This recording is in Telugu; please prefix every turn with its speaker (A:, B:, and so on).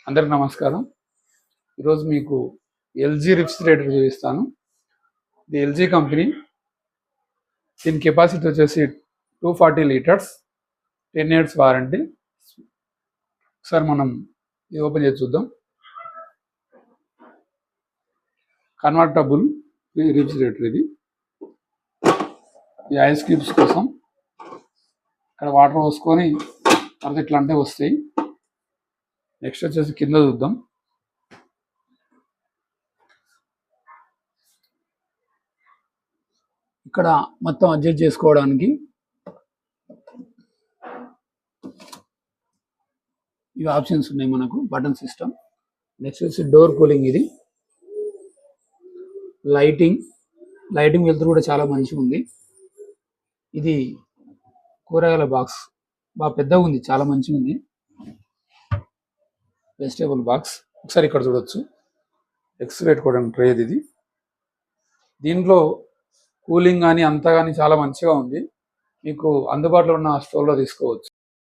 A: అందరికి నమస్కారం. ఈరోజు మీకు ఎల్జీ రిఫ్రిజిరేటర్ చూపిస్తాను. ఇది ఎల్జీ కంపెనీ. దీని కెపాసిటీ వచ్చేసి 240 లీటర్స్, 10 years వారంటీ. ఒకసారి మనం ఇది ఓపెన్ చేసి చూద్దాం. కన్వర్టబుల్ రిఫ్రిజిరేటర్ ఇది. ఈ ఐస్ క్యూబ్స్ కోసం ఇక్కడ వాటర్ పోసుకొని తర్వాత ఇట్లా అంటే వస్తాయి. నెక్స్ట్ వచ్చేసి కింద చూద్దాం. ఇక్కడ మొత్తం అడ్జస్ట్ చేసుకోవడానికి ఇవి ఆప్షన్స్ ఉన్నాయి మనకు, బటన్ సిస్టమ్. నెక్స్ట్ వచ్చి డోర్ కూలింగ్. ఇది లైటింగ్ వెళ్తూ కూడా చాలా మంచిగా ఉంది. ఇది కూరగాయల బాక్స్, బాగా పెద్దగా ఉంది, చాలా మంచిగా ఉంది. Vegetable box. ఒకసారి ఇక్కడ చూడొచ్చు, ఎగ్స్ పెట్టుకోవడానికి ట్రే ఇది. దీంట్లో కూలింగ్ కానీ అంతా కానీ చాలా మంచిగా ఉంది. మీకు అందుబాటులో ఉన్న స్టోర్లో తీసుకోవచ్చు.